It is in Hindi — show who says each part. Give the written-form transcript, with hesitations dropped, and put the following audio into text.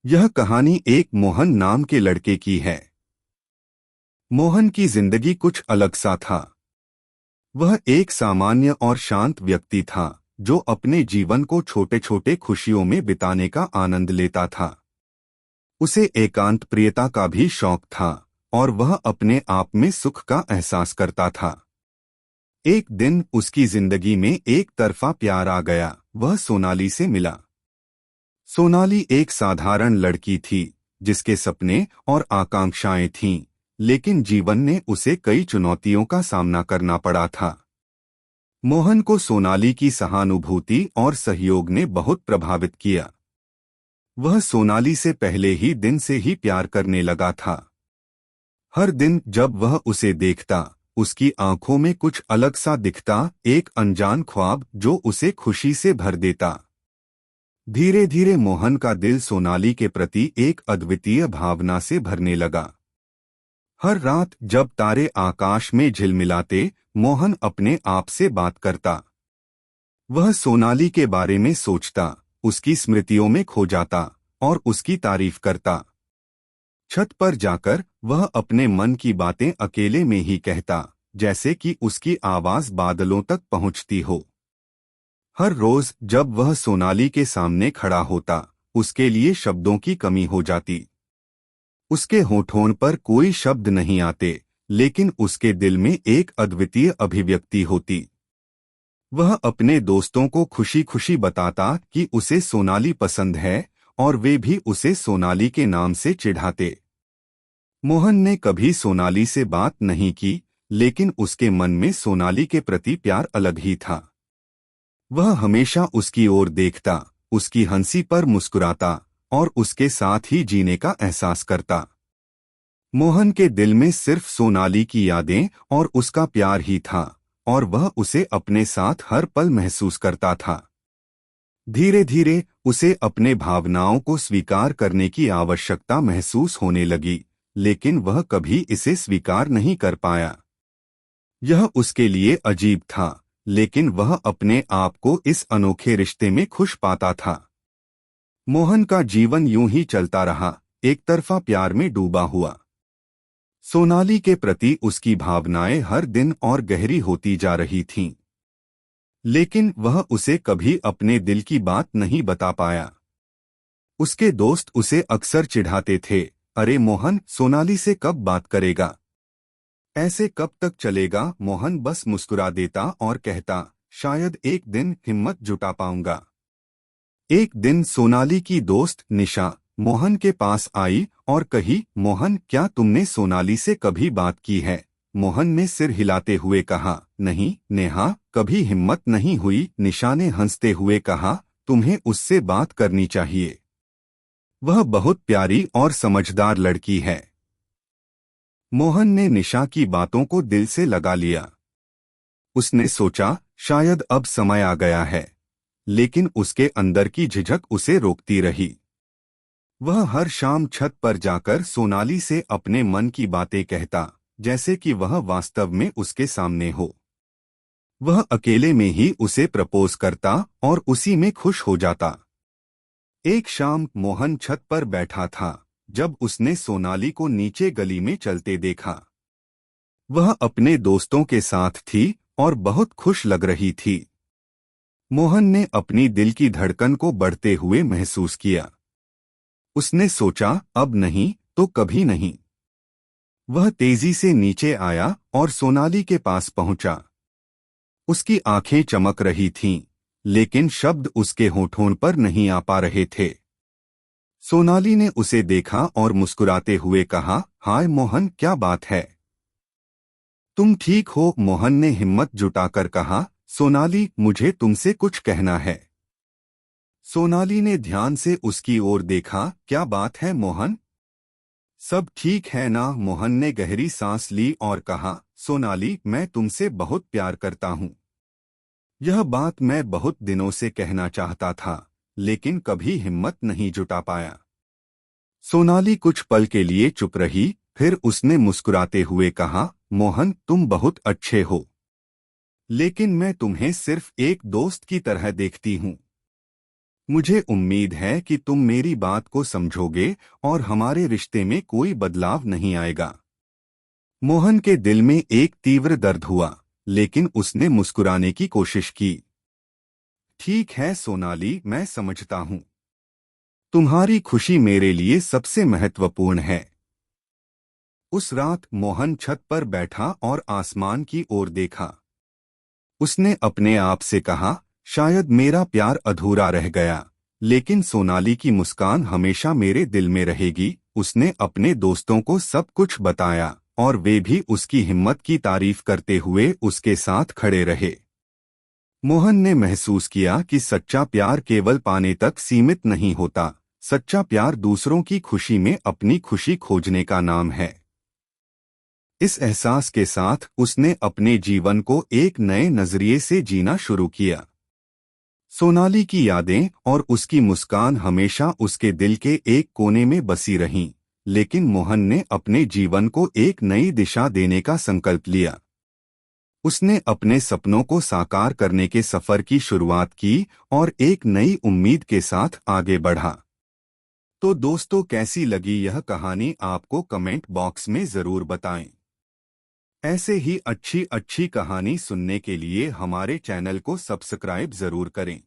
Speaker 1: यह कहानी एक मोहन नाम के लड़के की है। मोहन की जिंदगी कुछ अलग सा था। वह एक सामान्य और शांत व्यक्ति था जो अपने जीवन को छोटे छोटे खुशियों में बिताने का आनंद लेता था। उसे एकांत प्रियता का भी शौक था और वह अपने आप में सुख का एहसास करता था। एक दिन उसकी जिंदगी में एक तरफा प्यार आ गया। वह सोनाली से मिला। सोनाली एक साधारण लड़की थी जिसके सपने और आकांक्षाएं थीं, लेकिन जीवन ने उसे कई चुनौतियों का सामना करना पड़ा था। मोहन को सोनाली की सहानुभूति और सहयोग ने बहुत प्रभावित किया। वह सोनाली से पहले ही दिन से ही प्यार करने लगा था। हर दिन जब वह उसे देखता, उसकी आंखों में कुछ अलग सा दिखता, एक अनजान ख्वाब जो उसे खुशी से भर देता। धीरे धीरे मोहन का दिल सोनाली के प्रति एक अद्वितीय भावना से भरने लगा। हर रात जब तारे आकाश में झिलमिलाते, मोहन अपने आप से बात करता। वह सोनाली के बारे में सोचता, उसकी स्मृतियों में खो जाता और उसकी तारीफ करता। छत पर जाकर वह अपने मन की बातें अकेले में ही कहता, जैसे कि उसकी आवाज बादलों तक पहुंचती हो। हर रोज जब वह सोनाली के सामने खड़ा होता, उसके लिए शब्दों की कमी हो जाती। उसके होठों पर कोई शब्द नहीं आते, लेकिन उसके दिल में एक अद्वितीय अभिव्यक्ति होती। वह अपने दोस्तों को खुशी खुशी बताता कि उसे सोनाली पसंद है और वे भी उसे सोनाली के नाम से चिढ़ाते। मोहन ने कभी सोनाली से बात नहीं की, लेकिन उसके मन में सोनाली के प्रति प्यार अलग ही था। वह हमेशा उसकी ओर देखता, उसकी हंसी पर मुस्कुराता और उसके साथ ही जीने का एहसास करता। मोहन के दिल में सिर्फ सोनाली की यादें और उसका प्यार ही था और वह उसे अपने साथ हर पल महसूस करता था। धीरे धीरे उसे अपने भावनाओं को स्वीकार करने की आवश्यकता महसूस होने लगी, लेकिन वह कभी इसे स्वीकार नहीं कर पाया। यह उसके लिए अजीब था, लेकिन वह अपने आप को इस अनोखे रिश्ते में खुश पाता था। मोहन का जीवन यूं ही चलता रहा, एक तरफा प्यार में डूबा हुआ। सोनाली के प्रति उसकी भावनाएं हर दिन और गहरी होती जा रही थीं, लेकिन वह उसे कभी अपने दिल की बात नहीं बता पाया। उसके दोस्त उसे अक्सर चिढ़ाते थे, अरे मोहन, सोनाली से कब बात करेगा? ऐसे कब तक चलेगा? मोहन बस मुस्कुरा देता और कहता, शायद एक दिन हिम्मत जुटा पाऊंगा। एक दिन सोनाली की दोस्त निशा मोहन के पास आई और कही, मोहन, क्या तुमने सोनाली से कभी बात की है? मोहन ने सिर हिलाते हुए कहा, नहीं नेहा, कभी हिम्मत नहीं हुई। निशा ने हंसते हुए कहा, तुम्हें उससे बात करनी चाहिए। वह बहुत प्यारी और समझदार लड़की है। मोहन ने निशा की बातों को दिल से लगा लिया। उसने सोचा, शायद अब समय आ गया है, लेकिन उसके अंदर की झिझक उसे रोकती रही। वह हर शाम छत पर जाकर सोनाली से अपने मन की बातें कहता, जैसे कि वह वास्तव में उसके सामने हो। वह अकेले में ही उसे प्रपोज करता और उसी में खुश हो जाता। एक शाम मोहन छत पर बैठा था जब उसने सोनाली को नीचे गली में चलते देखा। वह अपने दोस्तों के साथ थी और बहुत खुश लग रही थी। मोहन ने अपनी दिल की धड़कन को बढ़ते हुए महसूस किया। उसने सोचा, अब नहीं तो कभी नहीं। वह तेजी से नीचे आया और सोनाली के पास पहुंचा। उसकी आंखें चमक रही थीं, लेकिन शब्द उसके होठों पर नहीं आ पा रहे थे। सोनाली ने उसे देखा और मुस्कुराते हुए कहा, हाय मोहन, क्या बात है? तुम ठीक हो? मोहन ने हिम्मत जुटाकर कहा, सोनाली, मुझे तुमसे कुछ कहना है। सोनाली ने ध्यान से उसकी ओर देखा, क्या बात है मोहन? सब ठीक है ना? मोहन ने गहरी सांस ली और कहा, सोनाली, मैं तुमसे बहुत प्यार करता हूँ। यह बात मैं बहुत दिनों से कहना चाहता था, लेकिन कभी हिम्मत नहीं जुटा पाया। सोनाली कुछ पल के लिए चुप रही, फिर उसने मुस्कुराते हुए कहा, मोहन, तुम बहुत अच्छे हो, लेकिन मैं तुम्हें सिर्फ एक दोस्त की तरह देखती हूँ। मुझे उम्मीद है कि तुम मेरी बात को समझोगे और हमारे रिश्ते में कोई बदलाव नहीं आएगा। मोहन के दिल में एक तीव्र दर्द हुआ, लेकिन उसने मुस्कुराने की कोशिश की। ठीक है सोनाली, मैं समझता हूँ। तुम्हारी खुशी मेरे लिए सबसे महत्वपूर्ण है। उस रात मोहन छत पर बैठा और आसमान की ओर देखा। उसने अपने आप से कहा, शायद मेरा प्यार अधूरा रह गया, लेकिन सोनाली की मुस्कान हमेशा मेरे दिल में रहेगी। उसने अपने दोस्तों को सब कुछ बताया और वे भी उसकी हिम्मत की तारीफ करते हुए उसके साथ खड़े रहे। मोहन ने महसूस किया कि सच्चा प्यार केवल पाने तक सीमित नहीं होता। सच्चा प्यार दूसरों की खुशी में अपनी खुशी खोजने का नाम है। इस एहसास के साथ उसने अपने जीवन को एक नए नजरिए से जीना शुरू किया। सोनाली की यादें और उसकी मुस्कान हमेशा उसके दिल के एक कोने में बसी रहीं, लेकिन मोहन ने अपने जीवन को एक नई दिशा देने का संकल्प लिया। उसने अपने सपनों को साकार करने के सफर की शुरुआत की और एक नई उम्मीद के साथ आगे बढ़ा। तो दोस्तों, कैसी लगी यह कहानी आपको कमेंट बॉक्स में ज़रूर बताएं। ऐसे ही अच्छी अच्छी कहानी सुनने के लिए हमारे चैनल को सब्सक्राइब ज़रूर करें।